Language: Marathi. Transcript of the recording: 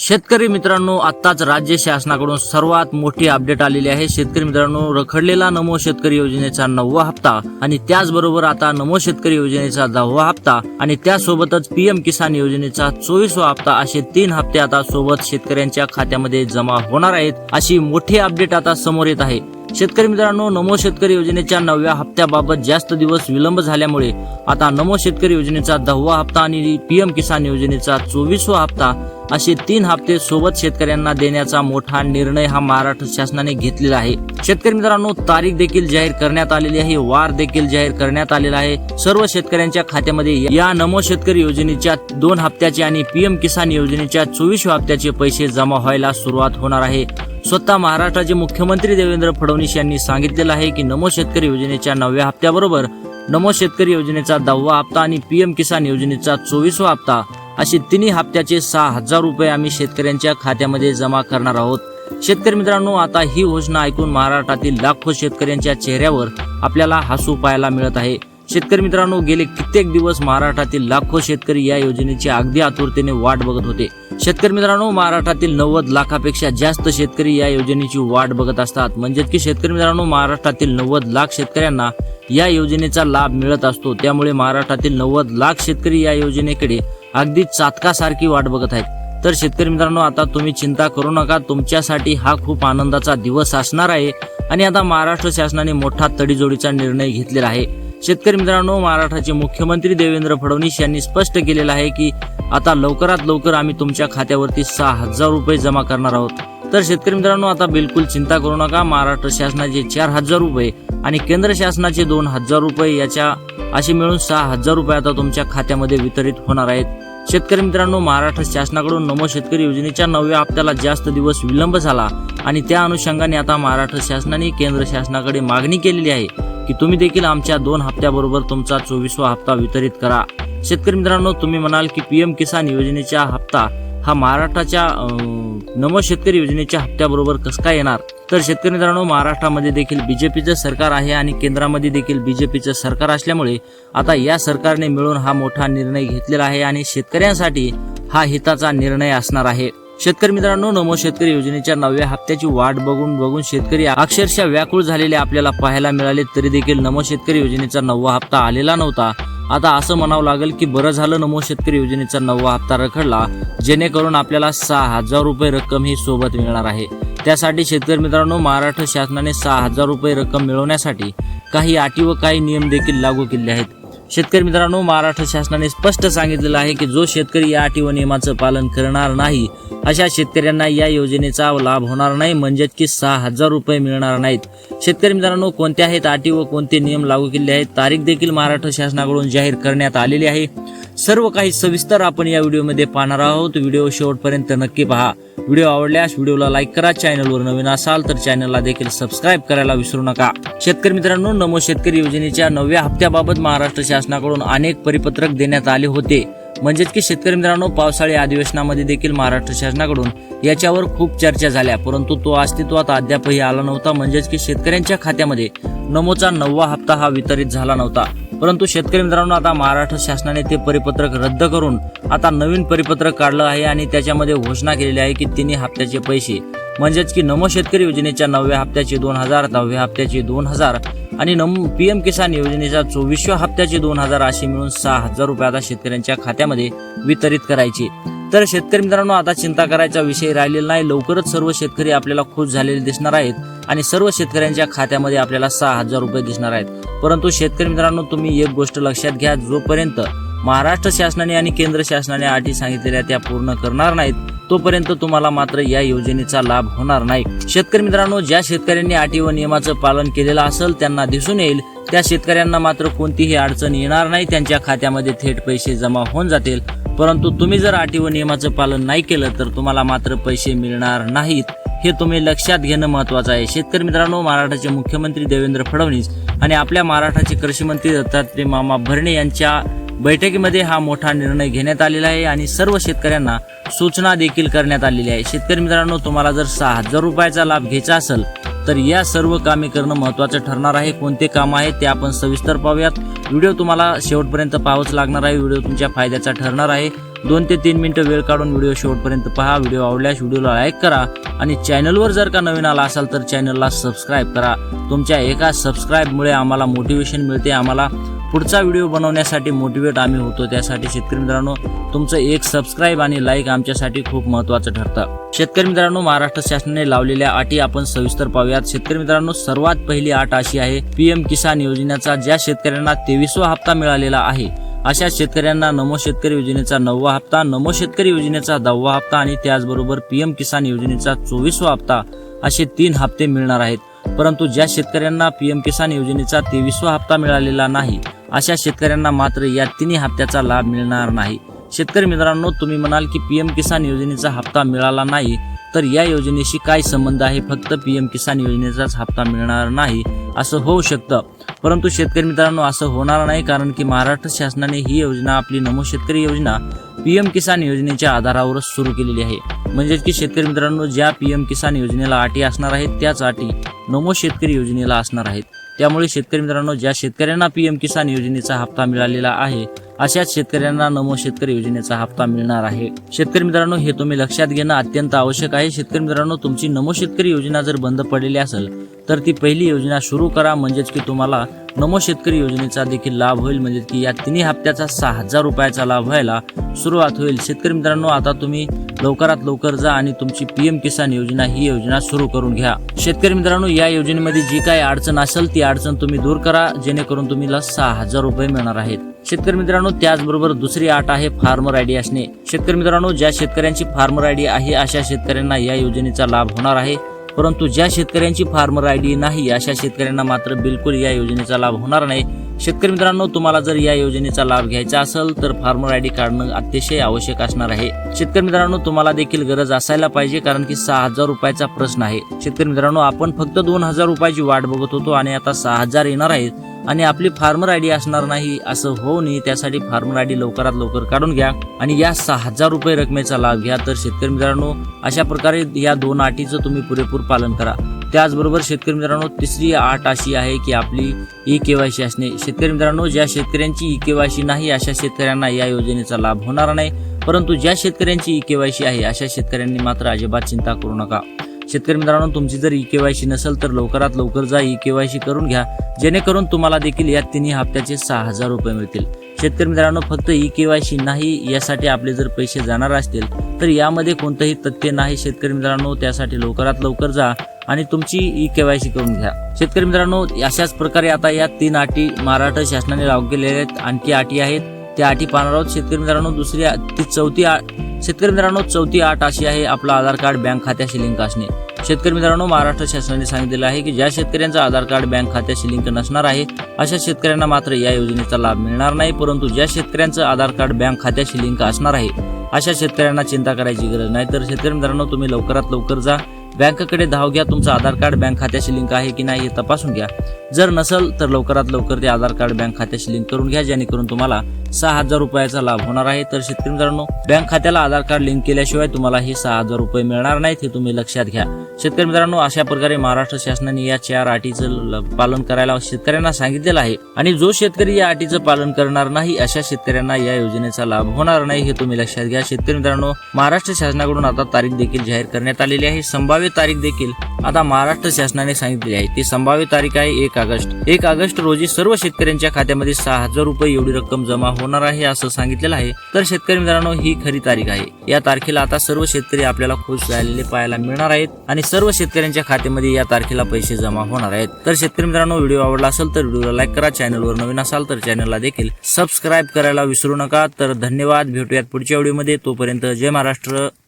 शेतकरी मित्रांनो, आत्ताच राज्य शासनाकडून सर्वात मोठी अपडेट आलेली आहे। शेतकरी मित्रांनो, रखडलेला नमो शेतकरी योजनेचा 9वा हप्ता आणि त्याचबरोबर आता नमो शेतकरी योजनेचा 10वा हप्ता आणि त्यासोबतच पीएम किसान योजनेचा 24वा हप्ता असे 3 हप्ते आता सोबत शेतकऱ्यांच्या खात्यामध्ये जमा होणार आहेत, अशी मोठी अपडेट आता समोर येत आहे। शेतकरी मित्रांनो, नमो शेतकरी योजनेच्या 9व्या हप्त्याबाबत जास्त दिवस विलंब झाल्यामुळे आता नमो शेतकरी योजनेचा 10वा हप्ता आणि पीएम किसान योजनेचा 24वा हप्ता असे 3 हप्ते सोबत शेतकऱ्यांना देण्याचा मोठा निर्णय हा महाराष्ट्र शासनाने घेतलेला आहे। शेतकरी मित्रांनो, तारीख देखील जाहीर करण्यात आलेली आहे, वार देखील जाहीर करण्यात आलेला आहे। सर्व शेतकऱ्यांच्या खात्यामध्ये या नमो शेतकरी योजनेच्या 2 हप्त्याचे आणि पीएम किसान योजनेच्या 24व्या हप्त्याचे पैसे जमा व्हायला सुरुवात होणार आहे। स्वतः महाराष्ट्राचे मुख्यमंत्री देवेंद्र फडणवीस यांनी सांगितलेलं आहे की नमो शेतकरी योजनेच्या 9व्या हप्त्याबरोबर नमो शेतकरी योजनेचा 10वा हप्ता आणि पीएम किसान योजनेचा 24वा हप्ता असे 3 हप्त्याचे 6,000 रुपये आम्ही शेतकऱ्यांच्या खात्यामध्ये जमा करणार आहोत। शेतकरी मित्रांनो, आता ही घोषणा ऐकून महाराष्ट्रातील लाखो शेतकऱ्यांच्या चेहऱ्यावर आपल्याला हसू पाहायला मिळत आहे। शेतकरी मित्रांनो, गेले कित्येक दिवस महाराष्ट्रातील लाखो शेतकरी या योजनेची अगदी आतुरतेने वाट बघत होते। शेतकरी मित्रांनो, महाराष्ट्रातील 90 लाखापेक्षा जास्त शेतकरी या योजनेची वाट बघत असतात। म्हणजेच की शेतकरी मित्रांनो, महाराष्ट्रातील 90 लाख शेतकऱ्यांना या योजनेचा लाभ मिळत असतो। त्यामुळे महाराष्ट्रातील 90 लाख शेतकरी या योजनेकडे अगदी चातकासारखी वाट बघत आहेत। तर शेतकरी मित्रांनो, आता तुम्ही चिंता करू नका, तुमच्यासाठी हा खूप आनंदाचा दिवस असणार आहे आणि आता महाराष्ट्र शासनाने मोठा तडीजोडीचा निर्णय घेतलेला आहे। शेतकरी मित्रांनो, महाराष्ट्राचे मुख्यमंत्री देवेंद्र फडणवीस यांनी स्पष्ट केलेलं आहे की आता लवकरात लवकर आम्ही तुमच्या खात्यावरती 6,000 रुपये जमा करणार आहोत। तर शेतकरी मित्रांनो, आता बिलकुल चिंता करू नका, महाराष्ट्र शासनाचे 4,000 रुपये आणि केंद्र शासनाचे 2,000 रुपये याच्या असे मिळून 6,000 रुपये आता तुमच्या खात्यामध्ये वितरित होणार आहेत। शेतकरी मित्रांनो, महाराष्ट्र शासनाकडून नमो शेतकरी योजनेच्या 9व्या हप्त्याला जास्त दिवस विलंब झाला आणि त्या अनुषंगाने आता महाराष्ट्र शासनाने केंद्र शासनाकडे मागणी केलेली आहे की तुम्ही देखील आमच्या 2 हप्त्याबरोबर तुमचा 24वा हप्ता वितरित करा। शेतकरी मित्रांनो, तुम्ही म्हणाल की पीएम किसान योजनेचा हप्ता हा महाराष्ट्राच्या नमो शेतकरी योजनेच्या हप्त्याबरोबर कसं काय येणार? तर शेतकरी मित्रांनो, महाराष्ट्रामध्ये देखील बीजेपीचं सरकार आहे आणि केंद्रामध्ये देखील बीजेपीचं सरकार असल्यामुळे आता या सरकारने मिळून हा मोठा निर्णय घेतलेला आहे आणि शेतकऱ्यांसाठी हा हिताचा निर्णय असणार आहे। शेतकरी मित्रांनो, नमो शेतकरी योजनेच्या 9व्या हप्त्याची वाट बघून शेतकरी अक्षरशः व्याकुळ झालेले आपल्याला पाहायला मिळाले। तरी देखील नमो शेतकरी योजनेचा 9वा हप्ता आलेला नव्हता। आता असं म्हणावं लागेल की बरं झालं नमो शेतकरी योजनेचा 9वा हप्ता रखडला, जेणेकरून आपल्याला 6,000 रुपये रक्कम ही सोबत मिळणार आहे। त्यासाठी शेतकरी मित्रांनो, महाराष्ट्र शासनाने 6,000 रुपये रक्कम मिळवण्यासाठी काही अटी व काही नियम देखील लागू केले आहेत। शेतकरी मित्रांनो, महाराष्ट्र शासनाने स्पष्ट सांगितलेलं आहे की जो शेतकरी या अटी व नियमाचं पालन करणार नाही अशा शेतकऱ्यांना या योजनेचा लाभ होणार नाही, म्हणजेच की 6,000 रुपये मिळणार नाहीत। शेतकरी मित्रांनो, कोणत्या आहेत अटी व कोणते नियम लागू केले आहेत, तारीख देखील महाराष्ट्र शासनाकडून जाहीर करण्यात आलेली आहे। सर्व काही सविस्तर आपण या व्हिडिओमध्ये पाहणार आहोत। व्हिडिओ शेवटपर्यंत नक्की पहा। व्हिडिओ आवडल्यास व्हिडिओला लाईक करा, चॅनलवर नवीन असाल तर चॅनलला देखील सबस्क्राईब करायला विसरू नका। शेतकरी मित्रांनो, नमो शेतकरी योजनेच्या 9व्या हप्त्याबाबत महाराष्ट्र शासनाकडून अनेक परिपत्रक देण्यात आले होते। म्हणजेच की शेतकरी मित्रांनो, पावसाळी अधिवेशनामध्ये देखील महाराष्ट्र शासनाकडून याच्यावर खूप चर्चा झाल्या, परंतु तो अस्तित्वात अद्यापही आला नव्हता। म्हणजेच की शेतकऱ्यांच्या खात्यामध्ये नमोचा 9वा हप्ता हा वितरित झाला नव्हता। परंतु शेतकरी मित्रांनो, आता महाराष्ट्र शासनाने ते परिपत्रक रद्द करून आता नवीन परिपत्रक काढलं आहे आणि त्याच्यामध्ये घोषणा केलेली आहे की 3 हप्त्याचे पैसे म्हणजेच की नमो शेतकरी योजनेच्या 9व्या हप्त्याचे 2,000, 10व्या हप्त्याचे 2,000 आणि पीएम किसान योजनेच्या 24व्या हप्त्याचे 2,000 असे मिळून 6,000 रुपये आता शेतकऱ्यांच्या खात्यामध्ये वितरित करायचे। तर शेतकरी मित्रांनो, आता चिंता करायचा विषय राहिलेला नाही। लवकरच सर्व शेतकरी आपल्याला खुश झालेले दिसणार आहेत आणि सर्व शेतकऱ्यांच्या खात्यामध्ये आपल्याला 6,000 रुपये दिसणार आहेत। परंतु शेतकरी मित्रांनो, तुम्ही एक गोष्ट लक्षात घ्या, जोपर्यंत महाराष्ट्र शासनाने आणि केंद्र शासनाने अटी सांगितलेल्या त्या पूर्ण करणार नाहीत तोपर्यंत तुम्हाला मात्र या योजनेचा लाभ होणार नाही। शेतकरी मित्रांनो, ज्या शेतकऱ्यांनी अटी व नियमाचं पालन केलेलं असेल त्यांना दिसून येईल, त्या शेतकऱ्यांना मात्र कोणतीही अडचण येणार नाही, त्यांच्या खात्यामध्ये थेट पैसे जमा होऊन जातील। परंतु तुम्ही जर अटी व नियमाचं पालन नाही केलं तर तुम्हाला मात्र पैसे मिळणार नाहीत, हे तुम्ही लक्षात घेणं महत्त्वाचं आहे। शेतकरी मित्रांनो, महाराष्ट्राचे मुख्यमंत्री देवेंद्र फडणवीस आणि आपल्या महाराष्ट्राचे कृषी मंत्री दत्तात्रय मामा भरणे यांच्या बैठकीमध्ये हा मोठा निर्णय घेण्यात आलेला आहे आणि सर्व शेतकऱ्यांना सूचना देखील करण्यात आलेली आहे। शेतकरी मित्रांनो, तुम्हाला जर 6,000 रुपयाचा लाभ घ्यायचा असेल तर या सर्व कामे करणं महत्त्वाचं ठरणार आहे। कोणते काम आहेत ते आपण सविस्तर पाहूयात। व्हिडिओ तुम्हाला शेवटपर्यंत पाहावंच लागणार आहे। व्हिडिओ तुमच्या फायद्याचा ठरणार आहे। 2 ते 3 मिनिटं वेळ काढून व्हिडिओ शेवटपर्यंत पहा. व्हिडिओ आवडल्यास व्हिडिओला लाईक करा आणि चॅनलवर जर का नवीन आला असाल तर चॅनलला सबस्क्राईब करा. तुमच्या एका सबस्क्राईबमुळे आम्हाला मोटिवेशन मिळते, आम्हाला पुढचा व्हिडिओ बनवण्यासाठी मोटिवेट आम्ही होतो. त्यासाठी शेतकरी मित्रांनो तुमचं एक सबस्क्राईब आणि लाईक आमच्यासाठी खूप महत्त्वाचं ठरतं. शेतकरी मित्रांनो, महाराष्ट्र शासनाने लावलेल्या अटी आपण सविस्तर पाहूयात. शेतकरी मित्रांनो, सर्वात पहिली अट अशी आहे, पीएम किसान योजनेचा ज्या शेतकऱ्यांना 23वा हप्ता मिळालेला आहे अशा शेतकऱ्यांना नमो शेतकरी योजनेचा 9वा हप्ता, नमो शेतकरी योजनेचा 10वा हप्ता आणि त्याचबरोबर पीएम किसान योजनेचा 24वा हप्ता असे 3 हप्ते मिळणार आहेत. परंतु ज्या शेतकऱ्यांना पीएम किसान योजनेचा 23वा हप्ता मिळालेला नाही अशा शेतकऱ्यांना मात्र या 3 हप्त्याचा लाभ मिळणार नाही. शेतकरी मित्रांनो, तुम्ही म्हणाल की पीएम किसान योजनेचा हप्ता मिळाला नाही तर या योजनेशी काय संबंध आहे, फक्त पीएम किसान योजनेचाच हप्ता मिळणार नाही असं होऊ शकतं. परंतु शेतकरी मित्रांनो, असं होणार नाही, कारण की महाराष्ट्र शासनाने ही योजना, आपली नमो शेतकरी योजना पीएम किसान योजनेच्या आधारावरच सुरू केलेली आहे. म्हणजेच की शेतकरी मित्रांनो, ज्या पीएम किसान योजनेला अटी असणार आहेत त्याच अटी नमो शेतकरी योजनेला असणार आहेत. त्यामुळे शेतकरी मित्रांनो, ज्या शेतकऱ्यांना पीएम किसान योजनेचा हप्ता मिळालेला आहे अशाच शेतकऱ्यांना नमो शेतकरी योजनेचा हप्ता मिळणार आहे. शेतकरी मित्रांनो, हे तुम्ही लक्षात घेणं अत्यंत आवश्यक आहे. शेतकरी मित्रांनो, तुमची नमो शेतकरी योजना जर बंद पडलेली असेल तर ती पहिली योजना सुरू करा. म्हणजेच की तुम्हाला नमो शेतकरी योजनेचा देखील लाभ होईल. म्हणजे की या 3 हप्त्याचा 6,000 रुपयाचा लाभ व्हायला सुरुवात होईल. शेतकरी मित्रांनो, आता तुम्ही लवकरात लवकर जा आणि तुमची पीएम किसान योजना ही योजना सुरू करून घ्या. शेतकरी मित्रांनो, या योजनेमध्ये जी काही अडचण असेल ती अडचण तुम्ही दूर करा, जेणेकरून तुम्हाला 6,000 रुपये मिळणार आहेत. शेतकरी मित्रांनो, त्याचबरोबर दुसरी अट आहे फार्मर आयडी असणे. शेतकरी मित्रांनो, ज्या शेतकऱ्यांची फार्मर आयडी आहे अशा शेतकऱ्यांना या योजनेचा लाभ होणार आहे. परंतु ज्या शेतकऱ्यांची फार्मर आयडी नाही अशा शेतकऱ्यांना मात्र बिलकुल या योजनेचा लाभ होणार नाही. शेतकरी मित्रांनो, तुम्हाला जर या योजनेचा लाभ घ्यायचा असेल तर फार्मर आयडी काढणं अतिशय आवश्यक असणार आहे. शेतकरी मित्रांनो, तुम्हाला देखील गरज असायला पाहिजे, कारण की 6,000 रुपयाचा प्रश्न आहे. शेतकरी मित्रांनो, आपण फक्त 2,000 रुपयाची वाट बघत होतो आणि आता 6,000 येणार आहेत आणि आपली फार्मर आयडी असणार नाही, असं होऊ नये. त्यासाठी फार्मर आयडी लवकरात लवकर काढून घ्या आणि या 6,000 रुपये रकमेचा लाभ घ्या. तर शेतकरी मित्रांनो, अशा प्रकारे या 2 अटीचं तुम्ही पुरेपूर पालन करा. त्याचबरोबर शेतकरी मित्रांनो, तिसरी अट अशी आहे की आपली ई-केवायसी असणे. शेतकरी मित्रांनो, ज्या शेतकऱ्यांची ई-केवायसी नाही अशा शेतकऱ्यांना या योजनेचा लाभ होणार नाही. परंतु ज्या शेतकऱ्यांची ई-केवायसी आहे अशा शेतकऱ्यांनी मात्र अजिबात चिंता करू नका. शेतकरी मित्रांनो, तुमची जर ई-केवायसी नसेल तर लवकरात लवकर जा, ई-केवायसी करून घ्या, जेणेकरून तुम्हाला देखील या 3 हप्त्याचे 6,000 रुपये मिळतील. शेतकरी मित्रांनो, फक्त ई-केवायसी नाही यासाठी आपले जर पैसे जाणार असतील तर यामध्ये कोणतंही तथ्य नाही. शेतकरी मित्रांनो, त्यासाठी लवकरात लवकर जा आणि तुमची ई-केवायसी करून घ्या. शेतकरी मित्रांनो, अशाच प्रकारे आता या 3 अटी महाराष्ट्र शासनाने लागू केलेल्या आहेत. आणखी अटी आहेत, त्या अटी पाहणार आहोत. शेतकरी मित्रांनो, चौथी अट अशी आहे, आपलं आधार कार्ड बँक खात्याशी लिंक असणे. शेतकरी मित्रांनो, महाराष्ट्र शासनाने सांगितलेलं आहे की ज्या शेतकऱ्यांचं आधार कार्ड बँक खात्याशी लिंक नसणार आहे अशा शेतकऱ्यांना मात्र या योजनेचा लाभ मिळणार नाही. परंतु ज्या शेतकऱ्यांचं आधार कार्ड बँक खात्याशी लिंक असणार आहे अशा शेतकऱ्यांना चिंता करायची गरज नाही. तर शेतकरी मित्रांनो, तुम्ही लवकरात लवकर जा, बँकेकडे धाव घ्या, तुमचं आधार कार्ड बँक खात्याशी लिंक आहे की नाही हे तपासून घ्या. जर नसेल तर लवकरात लवकर ते आधार कार्ड बँक खात्याशी लिंक करून घ्या, जेणेकरून तुम्हाला 6,000 रुपयाचा लाभ होणार आहे. तर शेतकरी मित्रांनो, बँक खात्याला आधार कार्ड लिंक केल्याशिवाय तुम्हाला हे 6,000 रुपये मिळणार नाहीत, हे तुम्ही लक्षात घ्या. शेतकरी मित्रांनो, अशा प्रकारे महाराष्ट्र शासनाने या 4 अटीचं पालन करायला शेतकऱ्यांना सांगितलेलं आहे आणि जो शेतकरी या अटीचं पालन करणार नाही अशा शेतकऱ्यांना या योजनेचा लाभ होणार नाही, हे तुम्ही लक्षात घ्या. शेतकरी मित्रांनो, महाराष्ट्र शासनाकडून आता तारीख देखील जाहीर करण्यात आलेली आहे. संभाव्य तारीख देखील आता महाराष्ट्र शासनाने सांगितलेली आहे. ती संभाव्य तारीख आहे 1 ऑगस्ट. 1 ऑगस्ट रोजी सर्व शेतकऱ्यांच्या खात्यामध्ये 6,000 रुपये एवढी रक्कम जमा होणार आहे असं सांगितलेलं आहे. तर शेतकरी मित्रांनो, ही खरी तारीख आहे. या तारखेला आता सर्व शेतकरी आपल्याला खुश झालेले पाहायला मिळणार आहेत आणि सर्व शेतकऱ्यांच्या खात्यामध्ये या तारखेला पैसे जमा होणार आहेत. तर शेतकरी मित्रांनो, व्हिडिओ आवडला असेल तर व्हिडिओला लाईक करा, चॅनलवर नवीन असाल तर चॅनलला देखील सबस्क्राईब करायला विसरू नका. तर धन्यवाद, भेटूयात पुढच्या व्हिडिओमध्ये. तोपर्यंत जय महाराष्ट्र.